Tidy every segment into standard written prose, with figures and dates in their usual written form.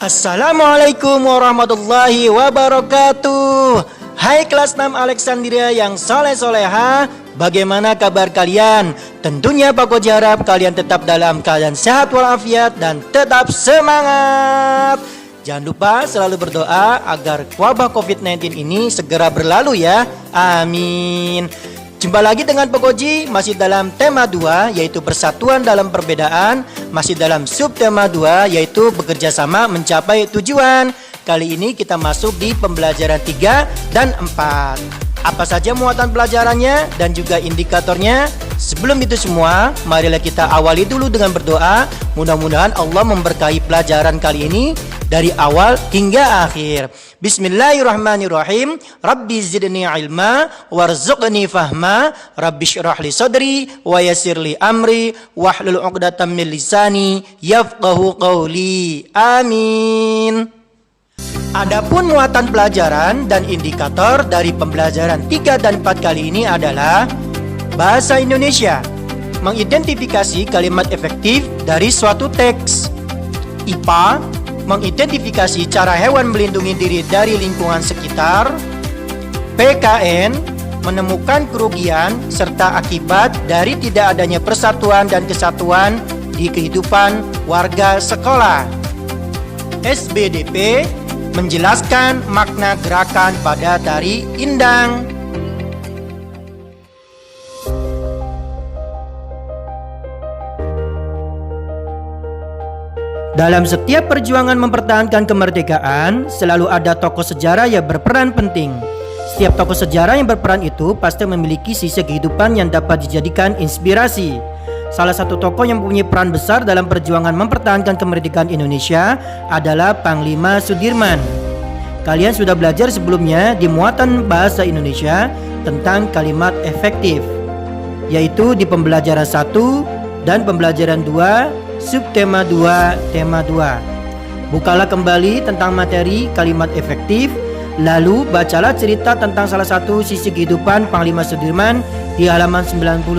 Assalamualaikum warahmatullahi wabarakatuh. Hai kelas 6 Alexandria yang soleh-soleha, bagaimana kabar kalian? Tentunya Pak Koji harap kalian tetap dalam keadaan sehat walafiat dan tetap semangat. Jangan lupa selalu berdoa agar wabah COVID-19 ini segera berlalu ya. Amin. Jumpa lagi dengan Pak Koji, masih dalam tema 2 yaitu persatuan dalam perbedaan, masih dalam subtema 2 yaitu bekerja sama mencapai tujuan. Kali ini kita masuk di pembelajaran 3 dan 4. Apa saja muatan pelajarannya dan juga indikatornya? Sebelum itu semua, marilah kita awali dulu dengan berdoa. Mudah-mudahan Allah memberkahi pelajaran kali ini dari awal hingga akhir. Bismillahirrahmanirrahim. Rabbi zidni ilma warzuqni fahma. Rabbi syrah li sadri wa yassir li amri wahlul 'uqdatam min lisani yafqahu qawli. Amin. Adapun muatan pelajaran dan indikator dari pembelajaran 3 dan 4 kali ini adalah bahasa Indonesia, mengidentifikasi kalimat efektif dari suatu teks. IPA, mengidentifikasi cara hewan melindungi diri dari lingkungan sekitar. PKN, menemukan kerugian serta akibat dari tidak adanya persatuan dan kesatuan di kehidupan warga sekolah. SBDP, menjelaskan makna gerakan pada tari indang. Dalam setiap perjuangan mempertahankan kemerdekaan, selalu ada tokoh sejarah yang berperan penting. Setiap tokoh sejarah yang berperan itu pasti memiliki sisi kehidupan yang dapat dijadikan inspirasi. Salah satu tokoh yang mempunyai peran besar dalam perjuangan mempertahankan kemerdekaan Indonesia adalah Panglima Sudirman. Kalian sudah belajar sebelumnya di muatan bahasa Indonesia tentang kalimat efektif, yaitu di pembelajaran 1 dan pembelajaran 2, subtema 2, tema 2. Bukalah kembali tentang materi kalimat efektif, lalu bacalah cerita tentang salah satu sisi kehidupan Panglima Sudirman di halaman 91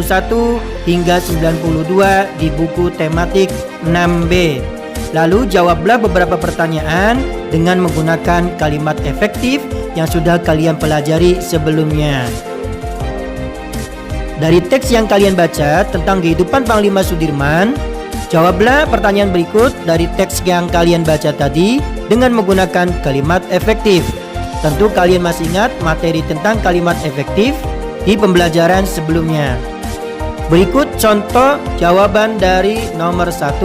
hingga 92 di buku tematik 6B. Lalu jawablah beberapa pertanyaan dengan menggunakan kalimat efektif yang sudah kalian pelajari sebelumnya. Dari teks yang kalian baca tentang kehidupan Panglima Sudirman, jawablah pertanyaan berikut dari teks yang kalian baca tadi dengan menggunakan kalimat efektif. Tentu kalian masih ingat materi tentang kalimat efektif di pembelajaran sebelumnya. Berikut contoh jawaban dari nomor 1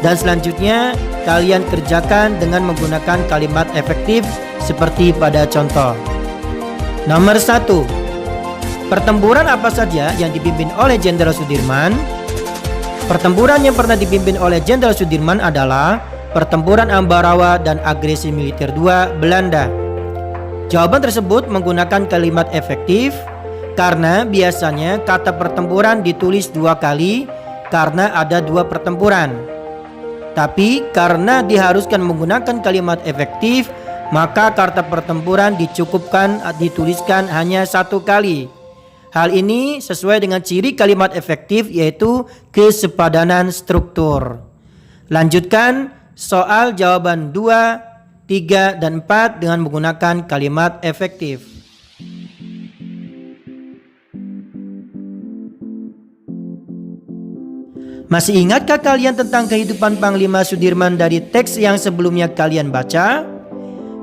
dan selanjutnya kalian kerjakan dengan menggunakan kalimat efektif seperti pada contoh. Nomor 1. Pertempuran apa saja yang dipimpin oleh Jenderal Sudirman? Pertempuran yang pernah dipimpin oleh Jenderal Sudirman adalah Pertempuran Ambarawa dan Agresi Militer II Belanda. Jawaban tersebut menggunakan kalimat efektif karena biasanya kata pertempuran ditulis 2 kali karena ada 2 pertempuran. Tapi karena diharuskan menggunakan kalimat efektif, maka kata pertempuran dicukupkan dituliskan hanya 1 kali. Hal ini sesuai dengan ciri kalimat efektif yaitu kesepadanan struktur. Lanjutkan soal jawaban 2, 3, dan 4 dengan menggunakan kalimat efektif. Masih ingatkah kalian tentang kehidupan Panglima Sudirman dari teks yang sebelumnya kalian baca?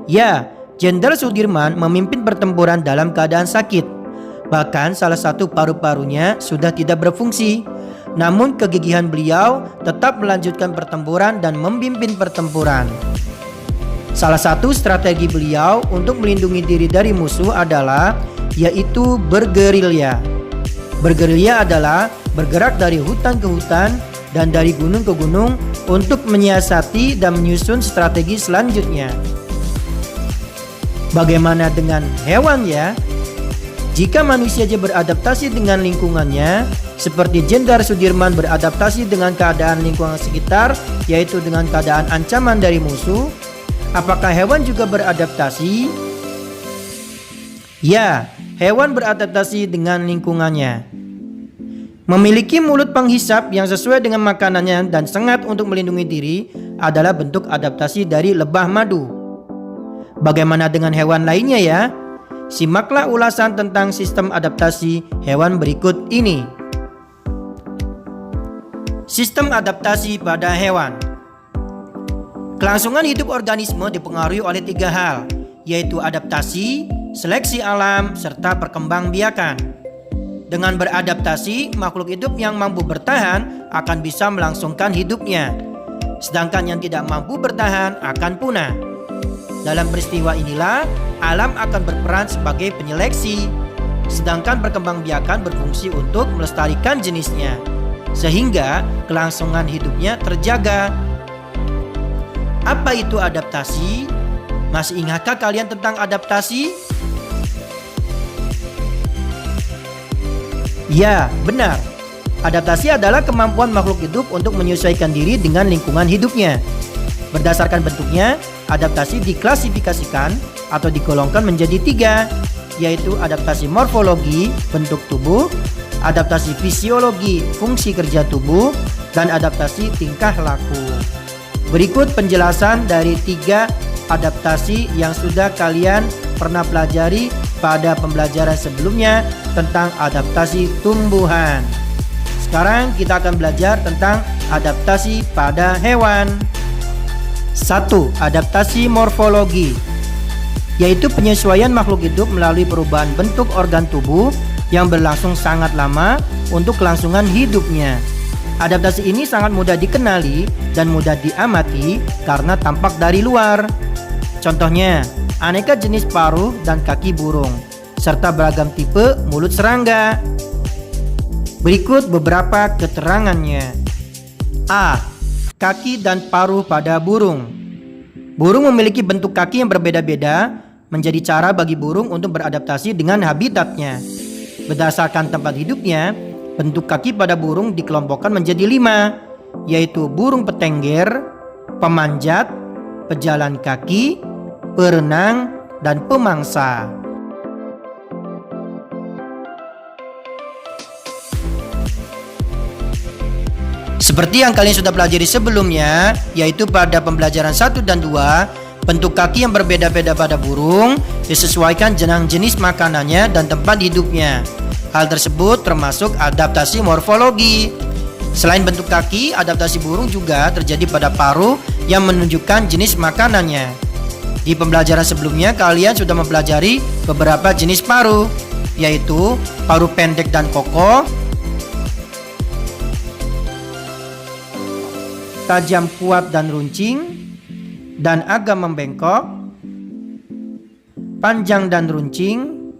Ya, Jenderal Sudirman memimpin pertempuran dalam keadaan sakit. Bahkan salah satu paru-parunya sudah tidak berfungsi. Namun kegigihan beliau tetap melanjutkan pertempuran dan memimpin pertempuran. Salah satu strategi beliau untuk melindungi diri dari musuh adalah yaitu bergerilya. Bergerilya adalah bergerak dari hutan ke hutan dan dari gunung ke gunung untuk menyiasati dan menyusun strategi selanjutnya. Bagaimana dengan hewan ya? Jika manusia saja beradaptasi dengan lingkungannya, seperti Jenderal Sudirman beradaptasi dengan keadaan lingkungan sekitar, yaitu dengan keadaan ancaman dari musuh, apakah hewan juga beradaptasi? Ya, hewan beradaptasi dengan lingkungannya. Memiliki mulut penghisap yang sesuai dengan makanannya dan sengat untuk melindungi diri adalah bentuk adaptasi dari lebah madu. Bagaimana dengan hewan lainnya ya? Simaklah ulasan tentang sistem adaptasi hewan berikut ini. Sistem adaptasi pada hewan. Kelangsungan hidup organisme dipengaruhi oleh 3 hal, yaitu adaptasi, seleksi alam, serta perkembangbiakan. Dengan beradaptasi, makhluk hidup yang mampu bertahan akan bisa melangsungkan hidupnya, sedangkan yang tidak mampu bertahan akan punah. Dalam peristiwa inilah, alam akan berperan sebagai penyeleksi, sedangkan perkembangbiakan berfungsi untuk melestarikan jenisnya, sehingga kelangsungan hidupnya terjaga. Apa itu adaptasi? Masih ingatkah kalian tentang adaptasi? Ya, benar. Adaptasi adalah kemampuan makhluk hidup untuk menyesuaikan diri dengan lingkungan hidupnya. Berdasarkan bentuknya, adaptasi diklasifikasikan atau digolongkan menjadi 3, yaitu adaptasi morfologi, bentuk tubuh, adaptasi fisiologi, fungsi kerja tubuh, dan adaptasi tingkah laku. Berikut penjelasan dari 3 adaptasi yang sudah kalian pernah pelajari pada pembelajaran sebelumnya tentang adaptasi tumbuhan. Sekarang kita akan belajar tentang adaptasi pada hewan. 1. Adaptasi morfologi, yaitu penyesuaian makhluk hidup melalui perubahan bentuk organ tubuh yang berlangsung sangat lama untuk kelangsungan hidupnya. Adaptasi ini sangat mudah dikenali dan mudah diamati karena tampak dari luar. Contohnya, aneka jenis paruh dan kaki burung, serta beragam tipe mulut serangga. Berikut beberapa keterangannya. A. Kaki dan paruh pada burung. Burung memiliki bentuk kaki yang berbeda-beda, menjadi cara bagi burung untuk beradaptasi dengan habitatnya. Berdasarkan tempat hidupnya, bentuk kaki pada burung dikelompokkan menjadi 5, yaitu burung petengger, pemanjat, pejalan kaki, perenang, dan pemangsa. Seperti yang kalian sudah pelajari sebelumnya, yaitu pada pembelajaran 1 dan 2, bentuk kaki yang berbeda-beda pada burung disesuaikan dengan jenis makanannya dan tempat hidupnya. Hal tersebut termasuk adaptasi morfologi. Selain bentuk kaki, adaptasi burung juga terjadi pada paruh yang menunjukkan jenis makanannya. Di pembelajaran sebelumnya, kalian sudah mempelajari beberapa jenis paruh, yaitu paruh pendek dan kokoh, tajam kuat dan runcing, dan agak membengkok, panjang dan runcing,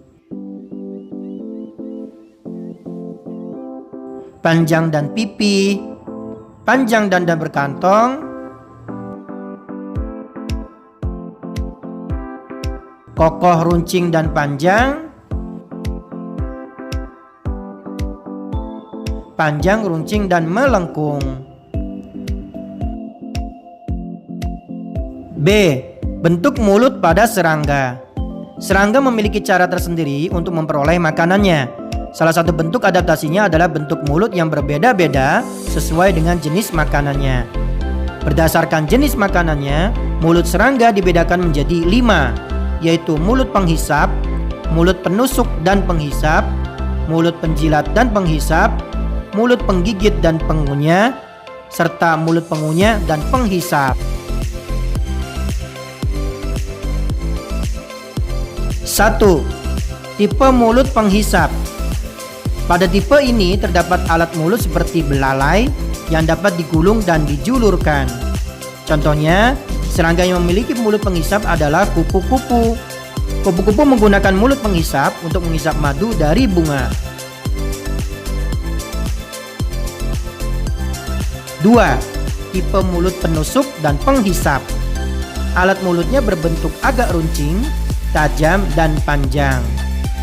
panjang dan pipih, panjang dan berkantong, kokoh, runcing, dan panjang, panjang, runcing, dan melengkung. B. Bentuk mulut pada serangga. Serangga memiliki cara tersendiri untuk memperoleh makanannya. Salah satu bentuk adaptasinya adalah bentuk mulut yang berbeda-beda sesuai dengan jenis makanannya. Berdasarkan jenis makanannya, mulut serangga dibedakan menjadi 5, yaitu mulut penghisap, mulut penusuk dan penghisap, mulut penjilat dan penghisap, mulut penggigit dan pengunyah, serta mulut pengunyah dan penghisap. 1. Tipe mulut penghisap. Pada tipe ini terdapat alat mulut seperti belalai yang dapat digulung dan dijulurkan. Contohnya, serangga yang memiliki mulut penghisap adalah kupu-kupu. Kupu-kupu menggunakan mulut penghisap untuk menghisap madu dari bunga. 2. Tipe mulut penusuk dan penghisap. Alat mulutnya berbentuk agak runcing, tajam, dan panjang.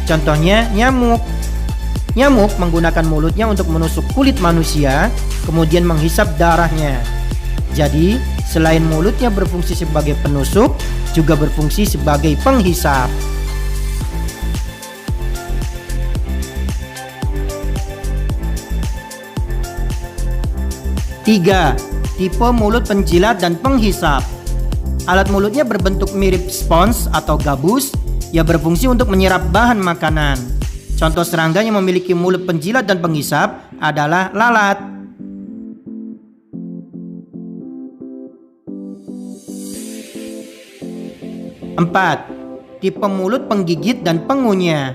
Contohnya nyamuk. Nyamuk menggunakan mulutnya untuk menusuk kulit manusia, kemudian menghisap darahnya. Jadi, selain mulutnya berfungsi sebagai penusuk, juga berfungsi sebagai penghisap. 3. tipe mulut penjilat dan penghisap. Alat mulutnya berbentuk mirip spons atau gabus yang berfungsi untuk menyerap bahan makanan. Contoh serangga yang memiliki mulut penjilat dan penghisap adalah lalat. 4. Tipe mulut penggigit dan pengunyah.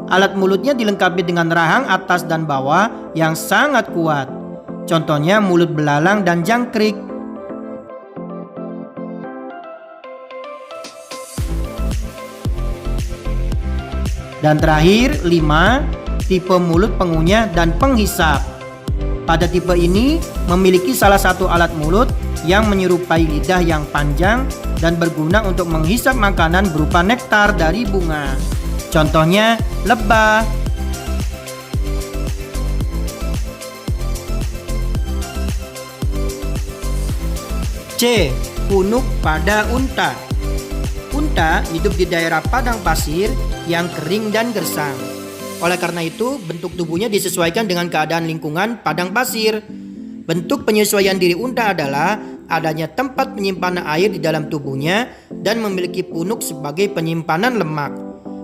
Alat mulutnya dilengkapi dengan rahang atas dan bawah yang sangat kuat. Contohnya mulut belalang dan jangkrik. Dan terakhir, 5. Tipe mulut pengunyah dan penghisap. Pada tipe ini memiliki salah satu alat mulut yang menyerupai lidah yang panjang dan berguna untuk menghisap makanan berupa nektar dari bunga. Contohnya lebah. C. Punuk pada unta. Unta hidup di daerah padang pasir yang kering dan gersang. Oleh karena itu, bentuk tubuhnya disesuaikan dengan keadaan lingkungan padang pasir. Bentuk penyesuaian diri unta adalah adanya tempat penyimpanan air di dalam tubuhnya dan memiliki punuk sebagai penyimpanan lemak.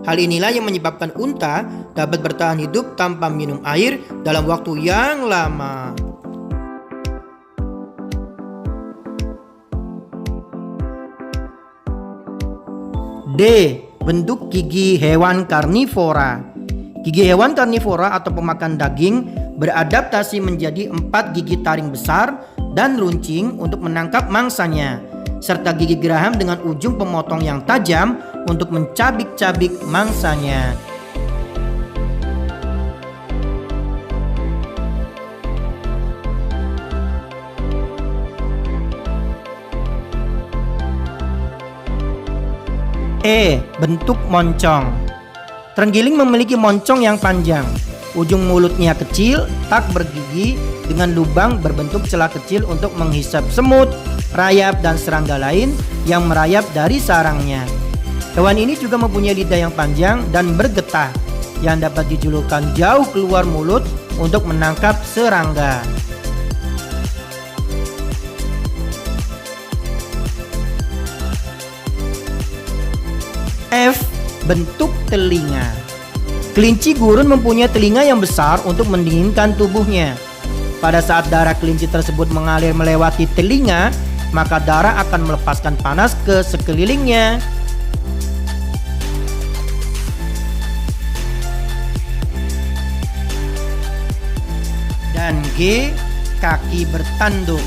Hal inilah yang menyebabkan unta dapat bertahan hidup tanpa minum air dalam waktu yang lama. D. Bentuk gigi hewan karnivora. Gigi hewan karnivora atau pemakan daging beradaptasi menjadi 4 gigi taring besar dan runcing untuk menangkap mangsanya, serta gigi geraham dengan ujung pemotong yang tajam untuk mencabik-cabik mangsanya. E. Bentuk moncong. Terenggiling memiliki moncong yang panjang. Ujung mulutnya kecil, tak bergigi, dengan lubang berbentuk celah kecil untuk menghisap semut, rayap, dan serangga lain yang merayap dari sarangnya. Hewan ini juga mempunyai lidah yang panjang dan bergetah yang dapat dijulurkan jauh keluar mulut untuk menangkap serangga. F. Bentuk telinga. Kelinci gurun mempunyai telinga yang besar untuk mendinginkan tubuhnya. Pada saat darah kelinci tersebut mengalir melewati telinga, maka darah akan melepaskan panas ke sekelilingnya. Dan G. Kaki bertanduk.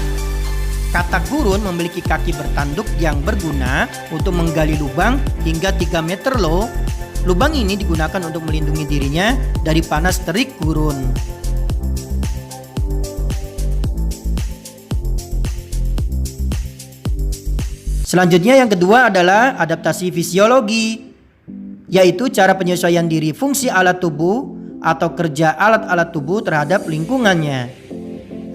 Katak gurun memiliki kaki bertanduk yang berguna untuk menggali lubang hingga 3 meter loh. Lubang ini digunakan untuk melindungi dirinya dari panas terik gurun. Selanjutnya yang kedua adalah adaptasi fisiologi, yaitu cara penyesuaian diri fungsi alat tubuh atau kerja alat-alat tubuh terhadap lingkungannya.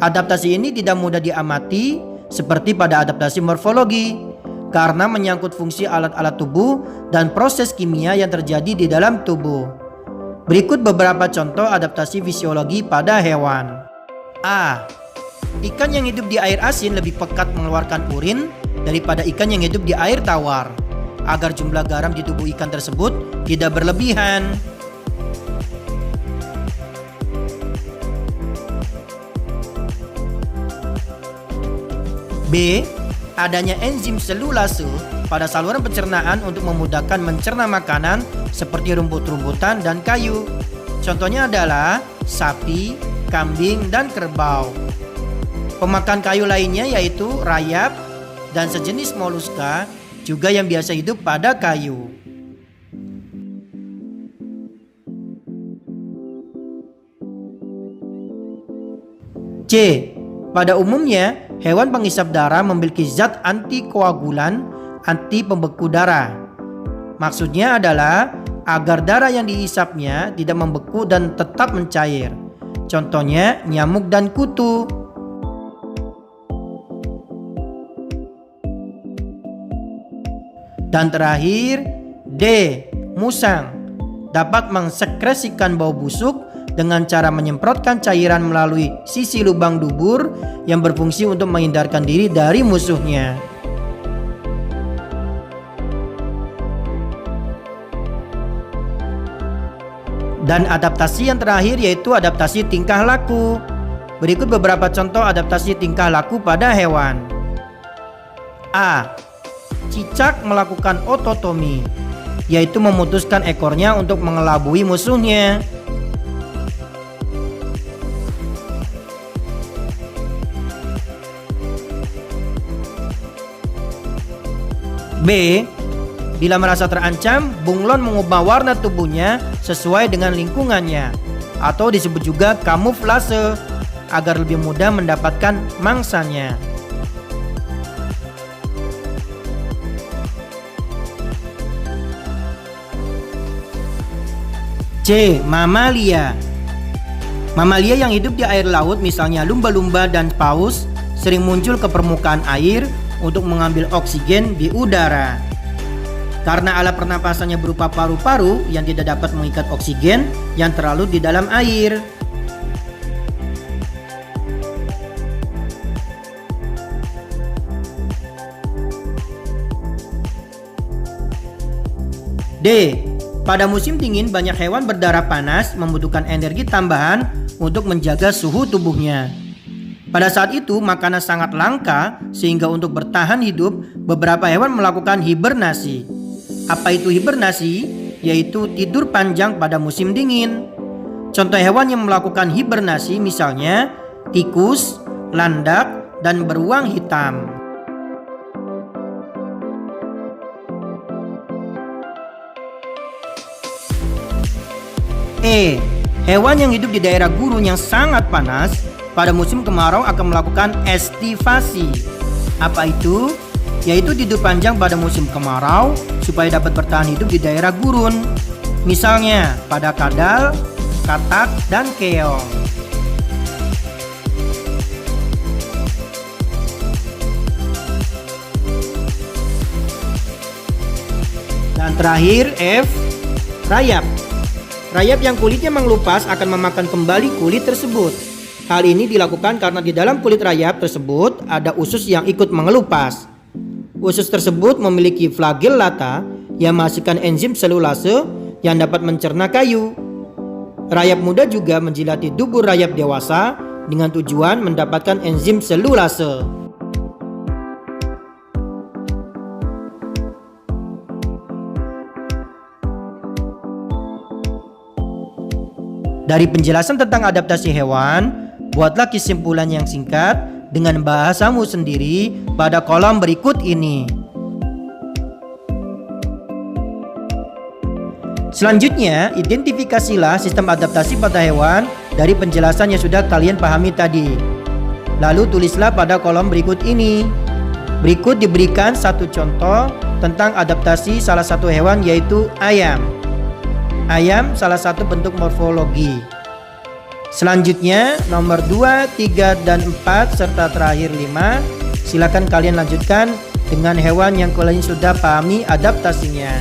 Adaptasi ini tidak mudah diamati seperti pada adaptasi morfologi, karena menyangkut fungsi alat-alat tubuh dan proses kimia yang terjadi di dalam tubuh. Berikut beberapa contoh adaptasi fisiologi pada hewan. A. Ikan yang hidup di air asin lebih pekat mengeluarkan urin daripada ikan yang hidup di air tawar, agar jumlah garam di tubuh ikan tersebut tidak berlebihan. B. Adanya enzim selulase pada saluran pencernaan untuk memudahkan mencerna makanan seperti rumput-rumputan dan kayu. Contohnya adalah sapi, kambing, dan kerbau. Pemakan kayu lainnya yaitu rayap dan sejenis moluska juga yang biasa hidup pada kayu. C. Pada umumnya, hewan penghisap darah memiliki zat antikoagulan, anti pembeku darah. Maksudnya adalah agar darah yang dihisapnya tidak membeku dan tetap mencair. Contohnya nyamuk dan kutu. Dan terakhir, D. Musang dapat mensekresikan bau busuk dengan cara menyemprotkan cairan melalui sisi lubang dubur yang berfungsi untuk menghindarkan diri dari musuhnya. Dan adaptasi yang terakhir yaitu adaptasi tingkah laku. Berikut beberapa contoh adaptasi tingkah laku pada hewan. A. Cicak melakukan ototomi, yaitu memutuskan ekornya untuk mengelabui musuhnya. B. Bila merasa terancam, bunglon mengubah warna tubuhnya sesuai dengan lingkungannya, atau disebut juga kamuflase, agar lebih mudah mendapatkan mangsanya. C. Mamalia. Mamalia yang hidup di air laut, misalnya lumba-lumba dan paus, sering muncul ke permukaan air untuk mengambil oksigen di udara. Karena alat pernapasannya berupa paru-paru yang tidak dapat mengikat oksigen yang terlalu di dalam air. D. Pada musim dingin banyak hewan berdarah panas membutuhkan energi tambahan untuk menjaga suhu tubuhnya. Pada saat itu makanan sangat langka sehingga untuk bertahan hidup beberapa hewan melakukan hibernasi. Apa itu hibernasi? Yaitu tidur panjang pada musim dingin. Contoh hewan yang melakukan hibernasi misalnya tikus, landak, dan beruang hitam. E. Hewan yang hidup di daerah gurun yang sangat panas pada musim kemarau akan melakukan estivasi. Apa itu? Yaitu tidur panjang pada musim kemarau supaya dapat bertahan hidup di daerah gurun. Misalnya pada kadal, katak, dan keong. Dan terakhir F. Rayap. Rayap yang kulitnya mengelupas akan memakan kembali kulit tersebut. Hal ini dilakukan karena di dalam kulit rayap tersebut ada usus yang ikut mengelupas. Usus tersebut memiliki flagellata yang menghasilkan enzim selulase yang dapat mencerna kayu. Rayap muda juga menjilati dubur rayap dewasa dengan tujuan mendapatkan enzim selulase. Dari penjelasan tentang adaptasi hewan, buatlah kesimpulan yang singkat dengan bahasamu sendiri pada kolom berikut ini. Selanjutnya, identifikasilah sistem adaptasi pada hewan dari penjelasan yang sudah kalian pahami tadi. Lalu tulislah pada kolom berikut ini. Berikut diberikan satu contoh tentang adaptasi salah satu hewan yaitu ayam. Ayam salah satu bentuk morfologi. Selanjutnya nomor 2, 3, dan 4 serta terakhir 5. Silakan kalian lanjutkan dengan hewan yang kalian sudah pahami adaptasinya.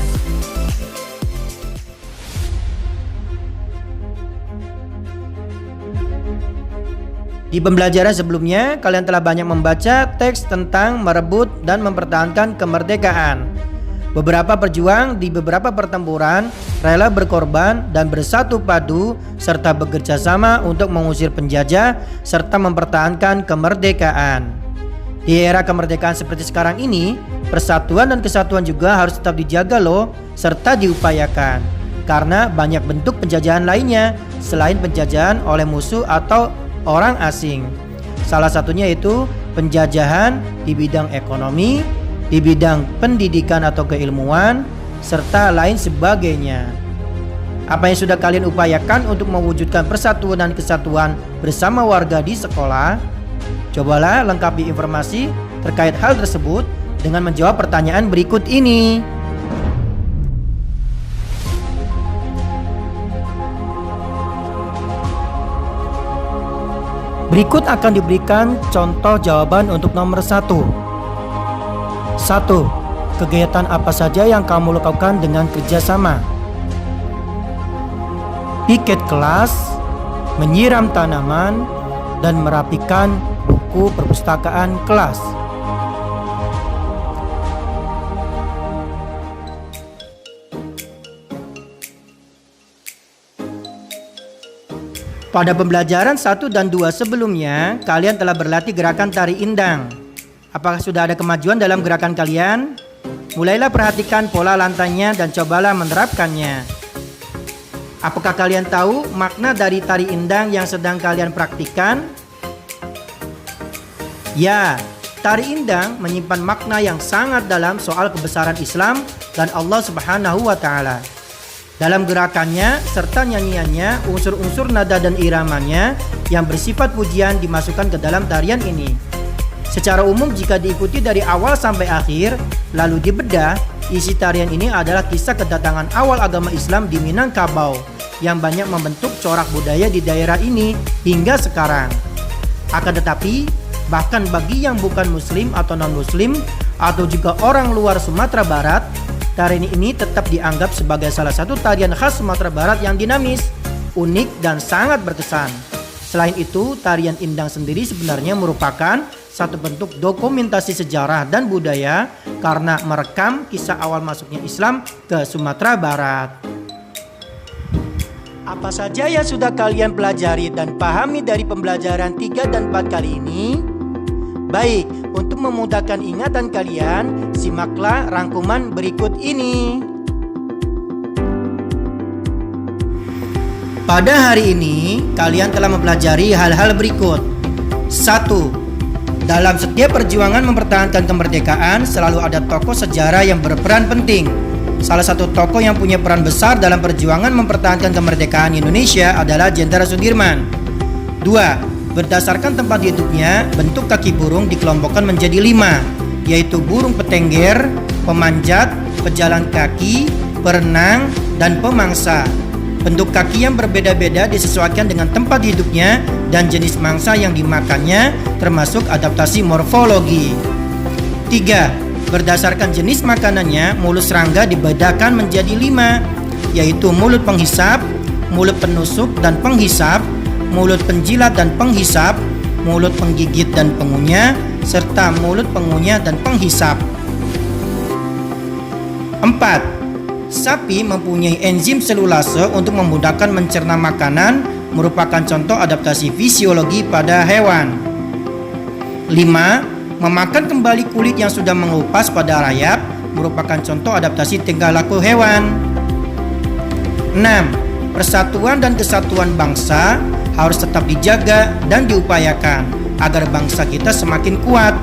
Di pembelajaran sebelumnya kalian telah banyak membaca teks tentang merebut dan mempertahankan kemerdekaan. Beberapa pejuang di beberapa pertempuran rela berkorban dan bersatu padu serta bekerja sama untuk mengusir penjajah serta mempertahankan kemerdekaan. Di era kemerdekaan seperti sekarang ini, persatuan dan kesatuan juga harus tetap dijaga loh serta diupayakan. Karena banyak bentuk penjajahan lainnya selain penjajahan oleh musuh atau orang asing. Salah satunya yaitu penjajahan di bidang ekonomi, di bidang pendidikan atau keilmuan, serta lain sebagainya. Apa yang sudah kalian upayakan untuk mewujudkan persatuan dan kesatuan bersama warga di sekolah? Cobalah lengkapi informasi terkait hal tersebut dengan menjawab pertanyaan berikut ini. Berikut akan diberikan contoh jawaban untuk nomor 1. 1. Kegiatan apa saja yang kamu lakukan dengan kerjasama? Piket kelas, menyiram tanaman, dan merapikan buku perpustakaan kelas. Pada pembelajaran 1 dan 2 sebelumnya, kalian telah berlatih gerakan tari indang. Apakah sudah ada kemajuan dalam gerakan kalian? Mulailah perhatikan pola lantainya dan cobalah menerapkannya. Apakah kalian tahu makna dari tari indang yang sedang kalian praktikkan? Ya, tari indang menyimpan makna yang sangat dalam soal kebesaran Islam dan Allah Subhanahu wa Ta'ala. Dalam gerakannya serta nyanyiannya, unsur-unsur nada dan iramanya yang bersifat pujian dimasukkan ke dalam tarian ini. Secara umum jika diikuti dari awal sampai akhir, lalu dibedah, isi tarian ini adalah kisah kedatangan awal agama Islam di Minangkabau yang banyak membentuk corak budaya di daerah ini hingga sekarang. Akan tetapi, bahkan bagi yang bukan muslim atau non-muslim atau juga orang luar Sumatera Barat, tarian ini tetap dianggap sebagai salah satu tarian khas Sumatera Barat yang dinamis, unik, dan sangat berkesan. Selain itu, tarian indang sendiri sebenarnya merupakan satu bentuk dokumentasi sejarah dan budaya karena merekam kisah awal masuknya Islam ke Sumatera Barat. Apa saja yang sudah kalian pelajari dan pahami dari pembelajaran 3 dan 4 kali ini? Baik, untuk memudahkan ingatan kalian, simaklah rangkuman berikut ini. Pada hari ini, kalian telah mempelajari hal-hal berikut. 1. Dalam setiap perjuangan mempertahankan kemerdekaan, selalu ada tokoh sejarah yang berperan penting. Salah satu tokoh yang punya peran besar dalam perjuangan mempertahankan kemerdekaan Indonesia adalah Jenderal Sudirman. 2. Berdasarkan tempat hidupnya, bentuk kaki burung dikelompokkan menjadi 5, yaitu burung petengger, pemanjat, pejalan kaki, perenang, dan pemangsa. Bentuk kaki yang berbeda-beda disesuaikan dengan tempat hidupnya dan jenis mangsa yang dimakannya, termasuk adaptasi morfologi. 3. Berdasarkan jenis makanannya, mulut serangga dibedakan menjadi 5, yaitu mulut penghisap, mulut penusuk dan penghisap, mulut penjilat dan penghisap, mulut penggigit dan pengunyah, serta mulut pengunyah dan penghisap. 4. Sapi mempunyai enzim selulase untuk memudahkan mencerna makanan, merupakan contoh adaptasi fisiologi pada hewan. 5. Memakan kembali kulit yang sudah mengupas pada rayap, merupakan contoh adaptasi tingkah laku hewan. 6. Persatuan dan kesatuan bangsa harus tetap dijaga dan diupayakan agar bangsa kita semakin kuat.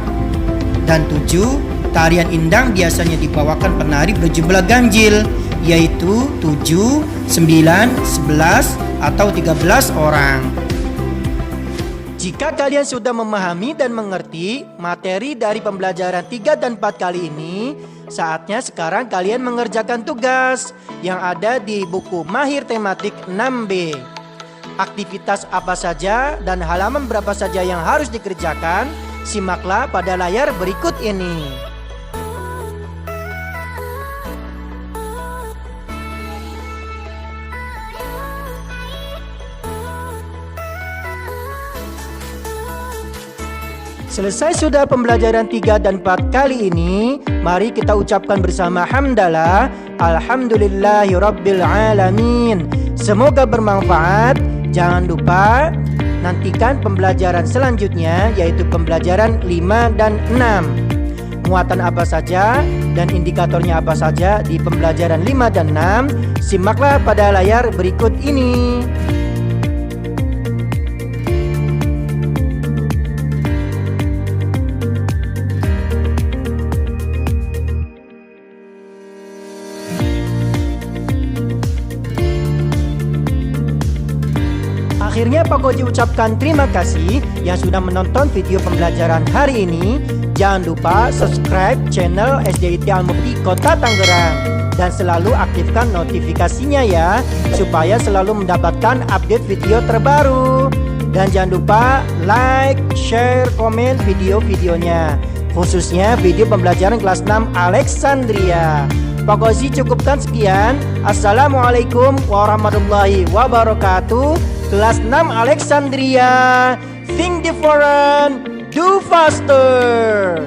Dan 7. Tarian indang biasanya dibawakan penari berjumlah ganjil, yaitu 7, 9, 11, atau 13 orang. Jika kalian sudah memahami dan mengerti materi dari pembelajaran 3 dan 4 kali ini, saatnya sekarang kalian mengerjakan tugas yang ada di buku Mahir Tematik 6B. Aktivitas apa saja dan halaman berapa saja yang harus dikerjakan, simaklah pada layar berikut ini. Selesai sudah pembelajaran 3 dan 4 kali ini, mari kita ucapkan bersama hamdalah, alhamdulillahirabbil alamin. Semoga bermanfaat. Jangan lupa nantikan pembelajaran selanjutnya, yaitu pembelajaran 5 dan 6. Muatan apa saja dan indikatornya apa saja di pembelajaran 5 dan 6, simaklah pada layar berikut ini. Akhirnya Pak Koji ucapkan terima kasih yang sudah menonton video pembelajaran hari ini. Jangan lupa subscribe channel SDIT Al-Mufti Kota Tangerang dan selalu aktifkan notifikasinya ya, supaya selalu mendapatkan update video terbaru. Dan jangan lupa like, share, komen video-videonya, khususnya video pembelajaran kelas 6 Alexandria. Pak Koji cukupkan sekian. Assalamualaikum warahmatullahi wabarakatuh. Kelas 6 Alexandria, think different, do faster.